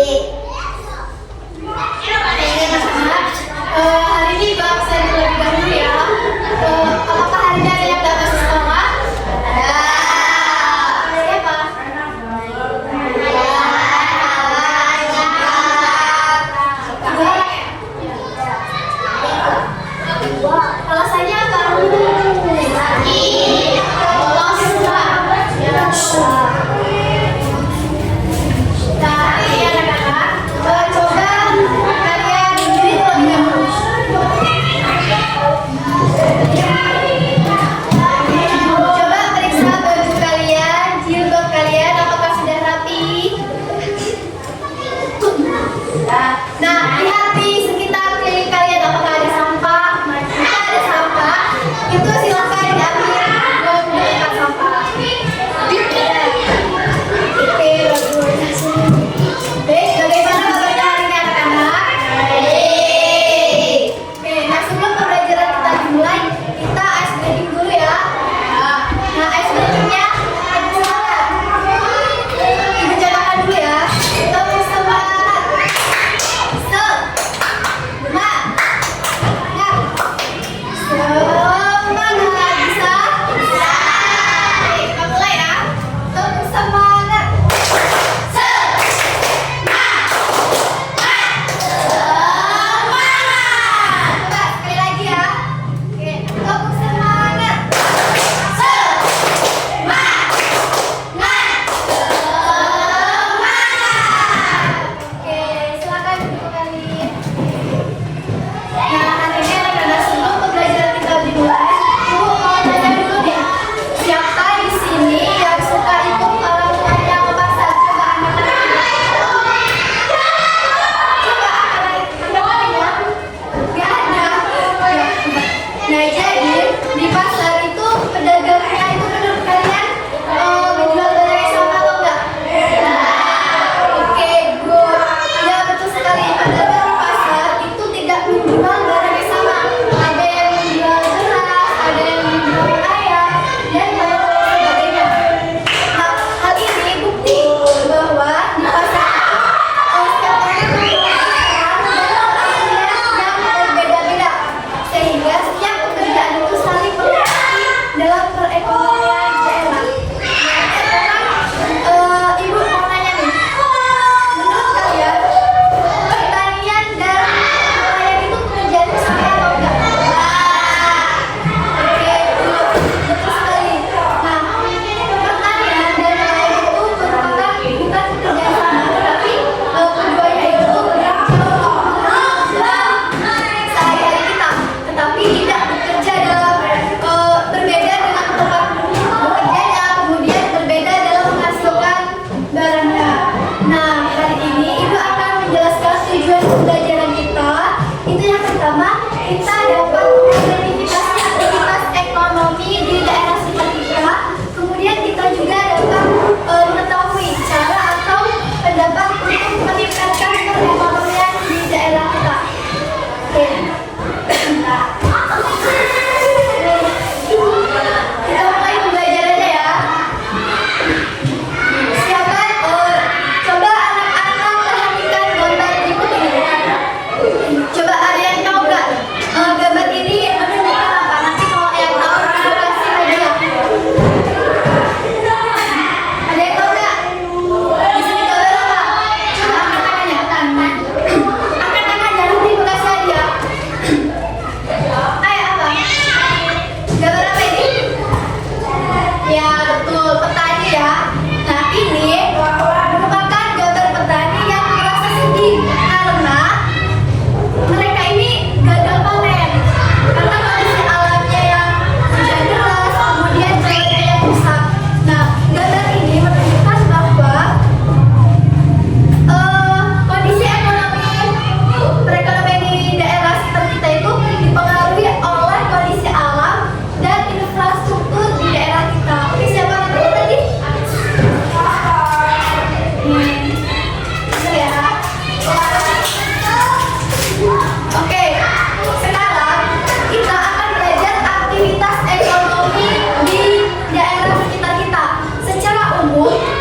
Hari ini Bang saya terlebih dahulu ya. Apakah hari ini ada yang datang ke sekolah? Ada. Siapa? Alasannya apa? Nah, lihat di sekitar keliling kalian apakah ada sampah? Jika ada sampah, itu silakan diambil ke tempat sampah. Oke, bagus. Baik, bagaimana kabarnya hari ini anak-anak? Oke, nah sebelum pembelajaran kita dimulai, kita ice breaking dulu ya. Nah, ice breakingnya semangat. Ibu catatkan dulu ya. Terus semangat.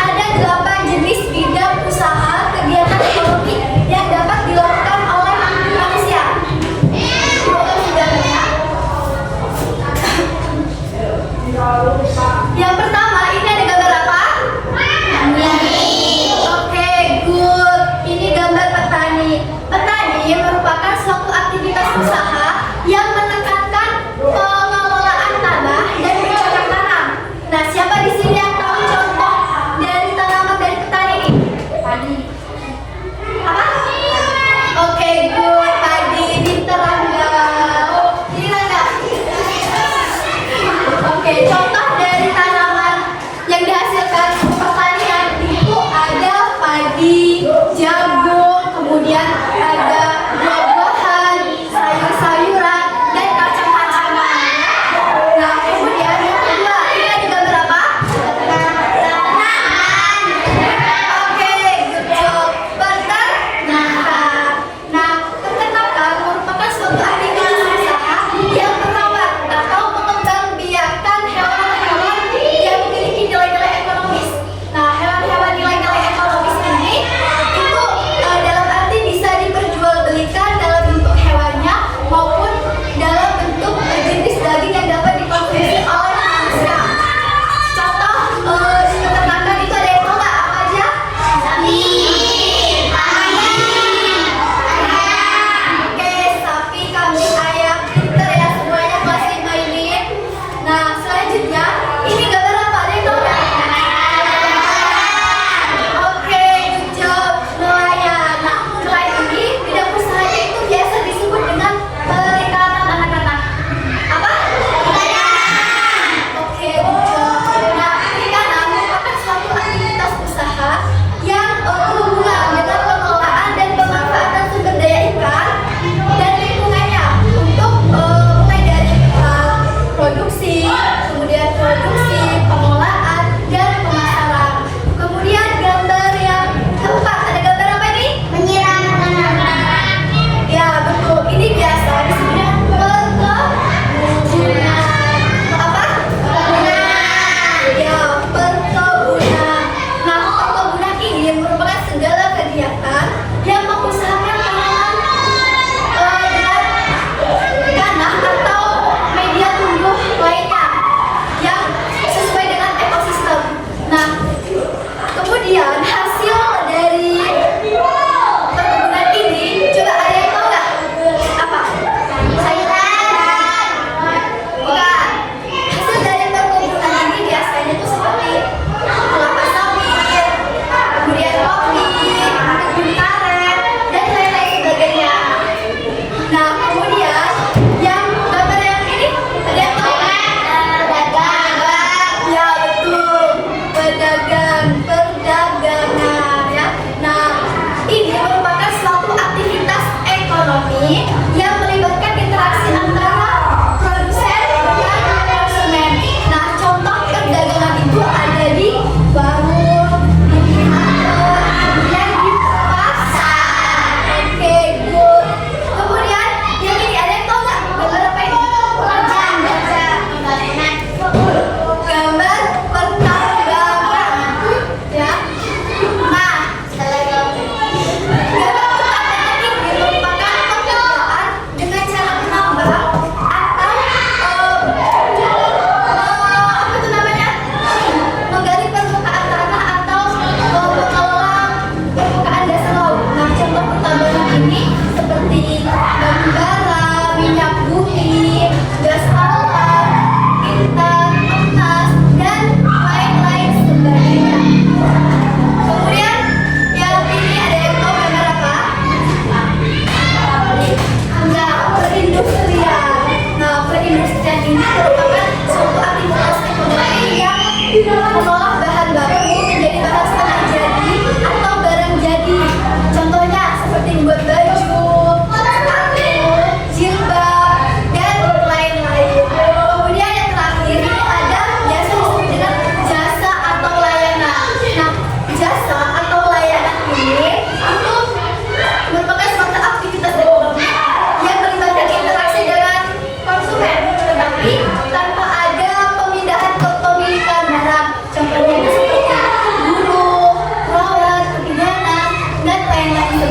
Ada 8 jenis bidang usaha kegiatan ekonomi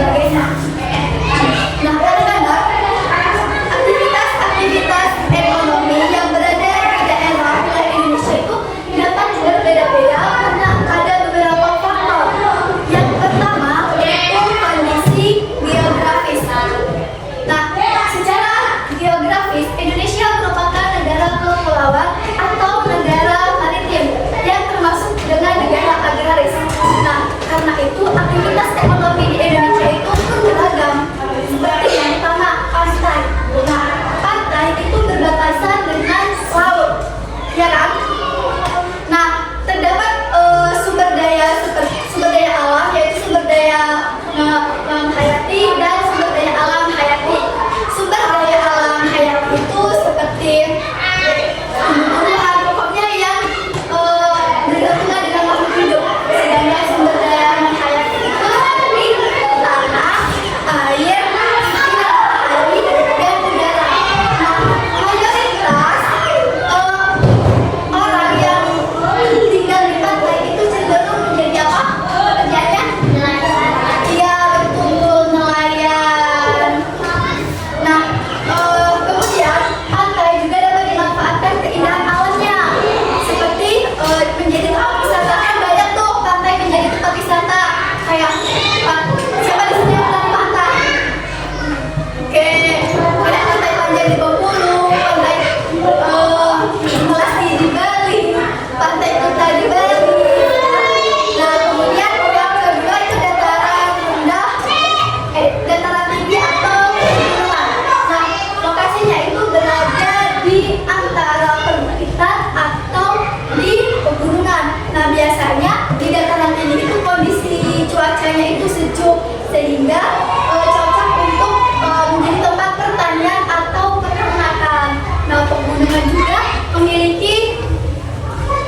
sebagainya. Nah, kadang-kadang aktivitas ekonomi yang berada di daerah wilayah Indonesia itu dapat berbeda-beda karena ada beberapa faktor. Yang pertama yaitu kondisi geografis. Nah, secara geografis Indonesia merupakan negara kepulauan atau negara maritim yang termasuk dengan negara agraris. Nah, karena itu aktivitas ekonomi di Indonesia itu beragam. Seperti yang pertama pantai. Nah, pantai itu berbatasan dengan laut, ya kan? Nah, terdapat sumber daya alam, yaitu sumber daya hayati dan sumber daya alam hayati. Sumber daya alam hayati itu seperti tumbuhan pokoknya yang berhubungan dengan makhluk hidup. Sedangkan sumber daya alam hayati itu seperti tanah, air, dan udara. Nah, mayoritas orang yang tinggal di pantai itu cenderung menjadi apa? Pekerjaannya? Iya, betul, nelayan. Nah, kemudian pantai juga dapat dimanfaatkan keindahan alamnya, seperti menjadi tempat wisata. Kan banyak tuh pantai menjadi tempat wisata. Kayak siapa di sini yang pernah ke pantai? Oke, ada pantai Panjang di Bengkulu, pantai Melati di Bali, pantai Kuta di Bali. Nah, kemudian yang kedua itu dataran rendah, dataran tinggi atau pegunungan. Nah, lokasinya itu berada di antara perbukitan atau di pegunungan. Nah, biasanya di dataran tinggi itu kondisi cuacanya itu sejuk sehingga cocok untuk menjadi tempat pertanian atau peternakan. Nah, pegunungan juga memiliki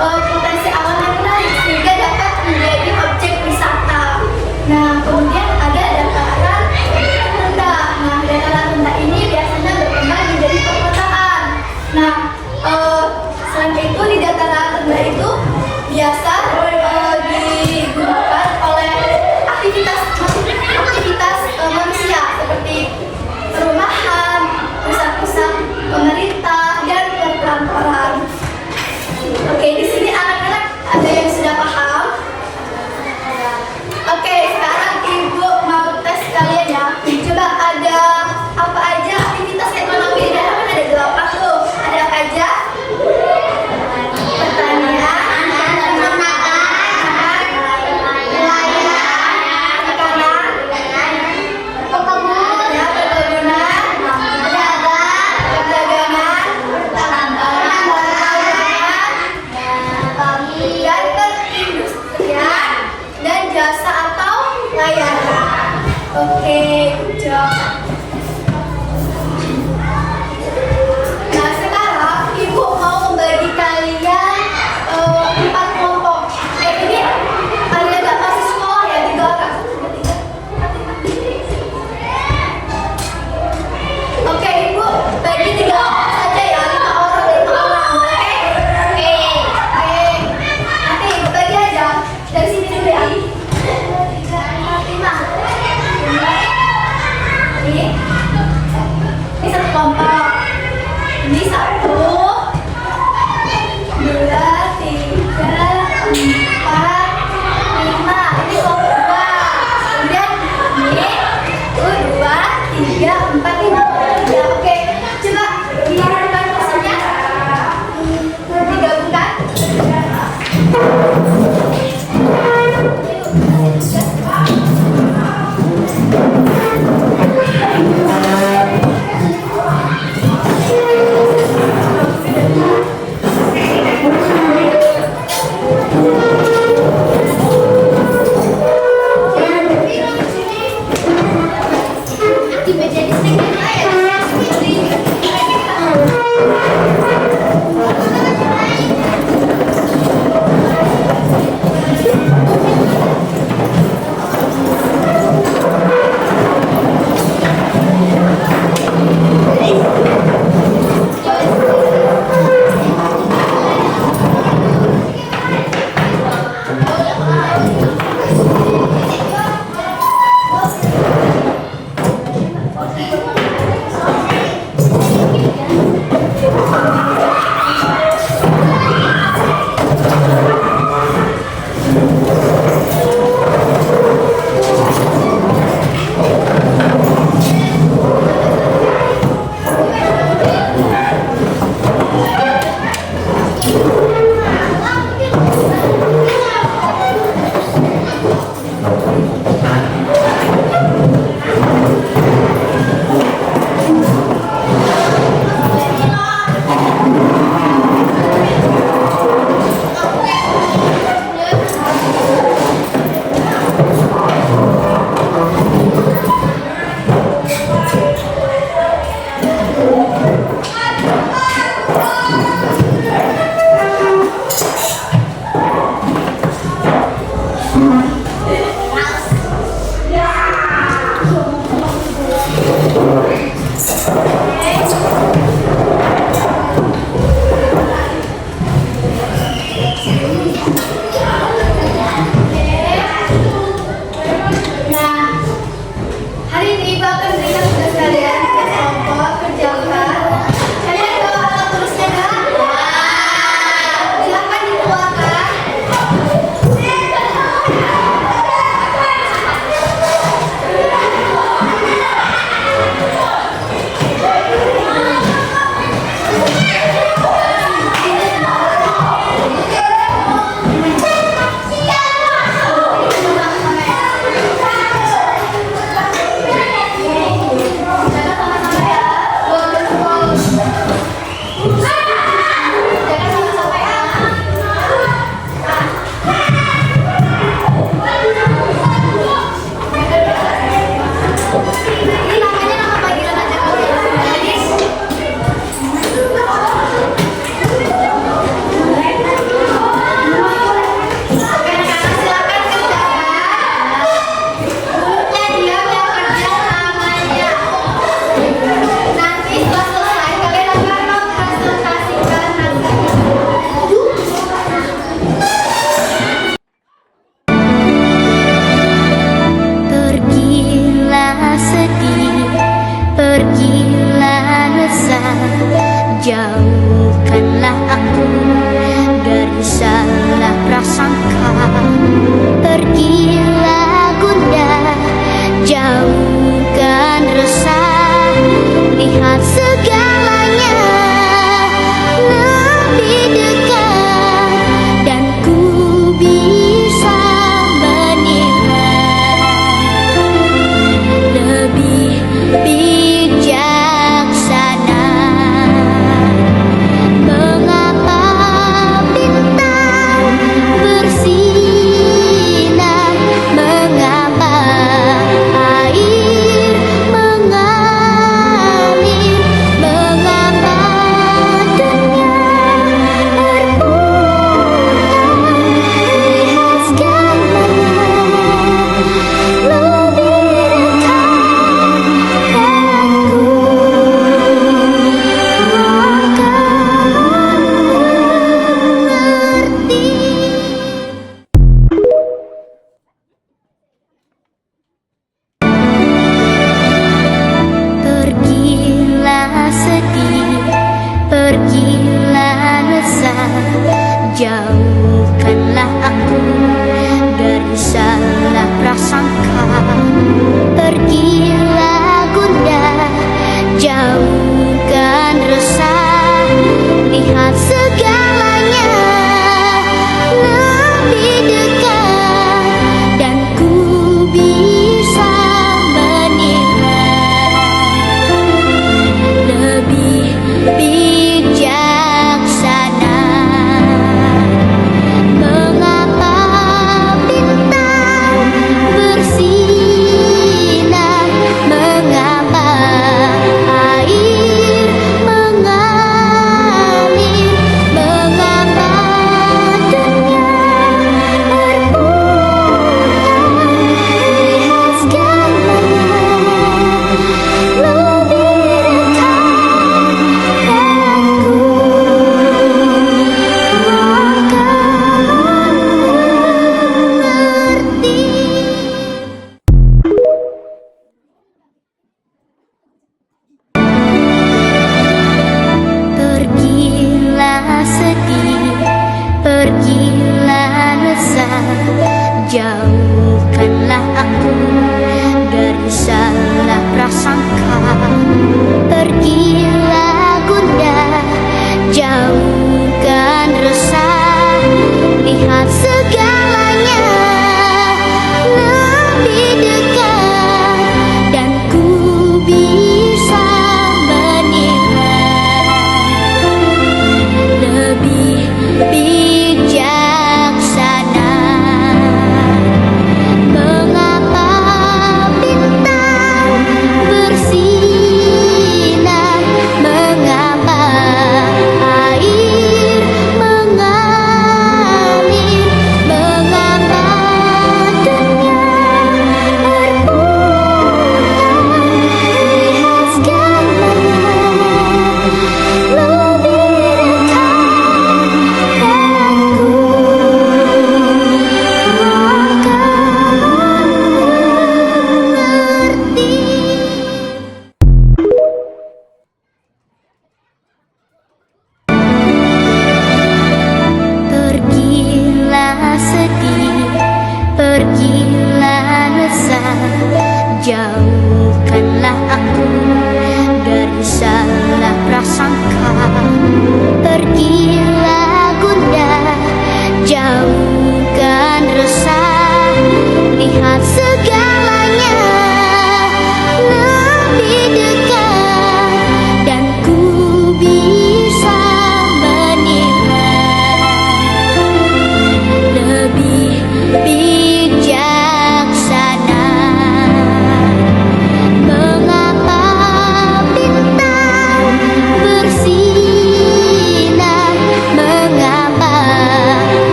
potensi alam yang menarik sehingga dapat menjadi objek wisata. Nah, kemudian ada dataran rendah. Nah, dataran rendah ini biasanya berkembang menjadi perkotaan. Nah, selain itu di dataran rendah itu biasa digunakan oleh aktivitas manusia seperti perumahan, pusat-pusat pemerintah, dan perkantoran. Oke, di sini anak-anak ada yang sudah paham? Oke, sekarang ibu mau tes kalian ya. Coba ada apa aja aktivitas ekonomi di daerah? Kan ada 8 tuh. Ada apa aja? Pertanian, dan perindustrian dan jasa atau layanan. Oke, good job. Nah, sekarang ibu mau membagi kalian 4 kelompok. Ini kalian gak masih sekolah ya, 3 orang. Oke, ibu bagi 3 orang saja ya, 5 orang. Oke. Nanti ibu bagi aja dari sini dulu ya. 2, 3, 4, 5. Ini Nah, hari ini Ibu akan berikan tugas kalian ke kelompok kerjakan. Kalian bawa alat tulisnya kan? Silakan dikeluarkan.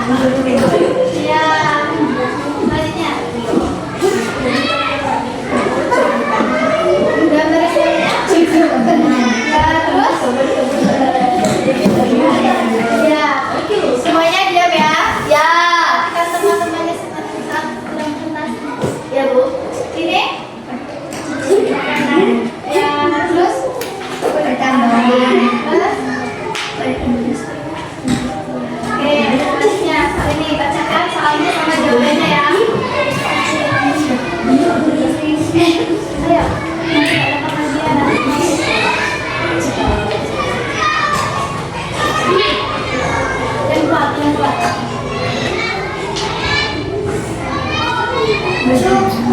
Ya, selanjutnya. Gambar selanjutnya. Ya, terus. Ya, semuanya diam ya. Ya, kan teman-temannya saat kurang tuntas. Ya Bu. Ini. Ya, terus. Pertambangan. Terus. Oke, selanjutnya ini bacakan soalnya sama jawabannya ya. Ayo, ada pengajian. Yang kuat, yang kuat.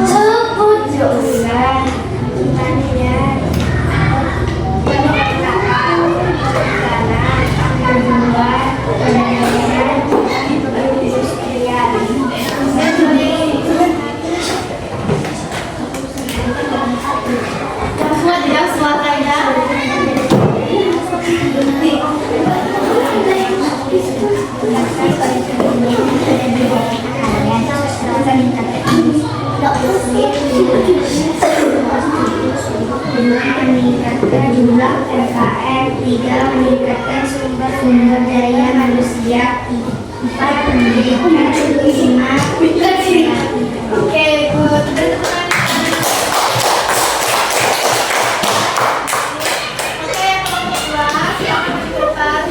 Sebut jawaban. Meningkatkan jumlah UMKM, 3. Meningkatkan sumber daya manusia, 4. Pendidikan, 5. Oke, good. Oke, kelompok 2 silakan maju ke depan.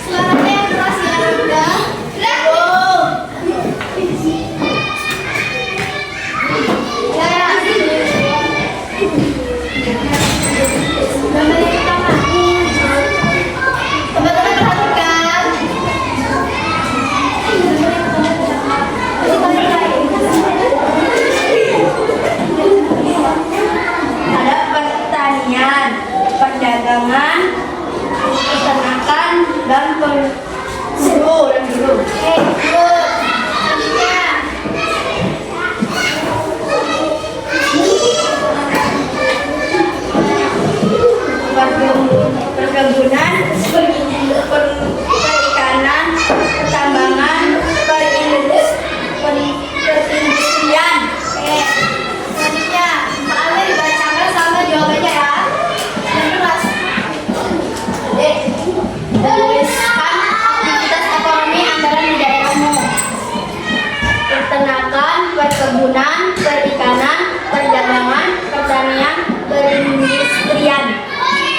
Suaranya yang keras ya, udah. Gambar yang pertama. Teman-teman perhatikan. Ada pertanian, perdagangan, peternakan, dan guru. Oke, good. Selanjutnya. Perkebunan, perikanan, pertambangan, perindustrian. Oke, selanjutnya Mbak Ale dibacakan sama jawabannya ya. Yang keras. Tuliskan aktivitas ekonomi andalan di daerahmu. Peternakan, perkebunan, perikanan, perdagangan, pertanian, perindustrian.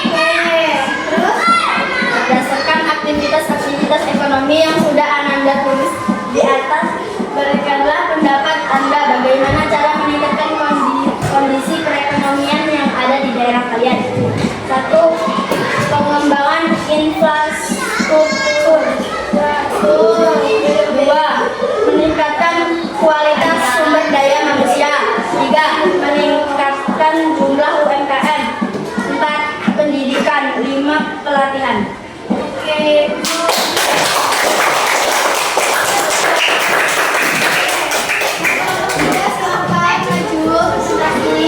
Oke, terus Berdasarkan aktivitas ekonomi yang sudah Ananda tulis di atas, berikanlah pendapat Anda bagaimana cara meningkatkan kondisi perekonomian yang ada di daerah kalian. 1. Pengembangan infrastruktur. 2. Meningkatkan kualitas sumber daya manusia. 3. Meningkatkan jumlah UMKM. 4. Pendidikan. 5. Pelatihan. oke. Sudah selesai maju presentasi.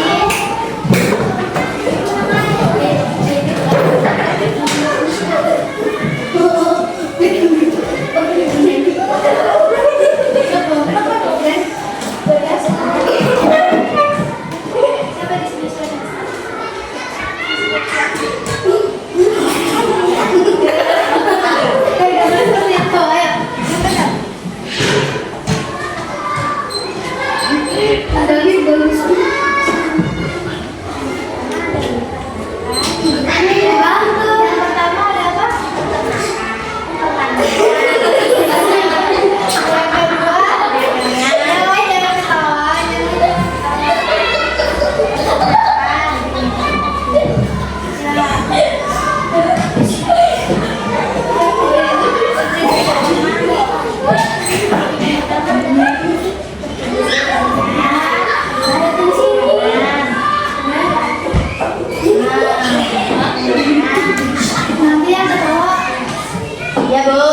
Siapa di sini sudah? Ada lagi bagus. Bantu. Yang pertama ada apa? Yang kedua, yang lain jangan ketawa. Ada di sini. Nanti yang ketawa. Ya, Bu.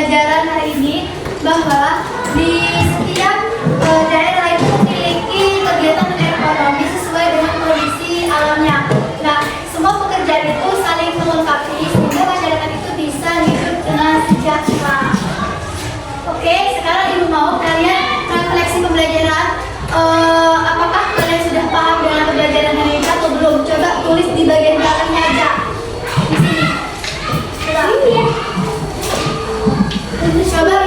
pembelajaran hari ini bahwa di setiap daerah itu memiliki kegiatan ekonomi sesuai dengan kondisi alamnya. Nah, semua pekerjaan itu saling melengkapi sehingga masyarakat itu bisa hidup dengan sejahtera. Oke, sekarang Ibu mau kalian refleksi pembelajaran. Apakah kalian sudah paham dengan pembelajaran hari ini atau belum? Coba tulis di bagian belakangnya aja. Di sini. Coba. Coba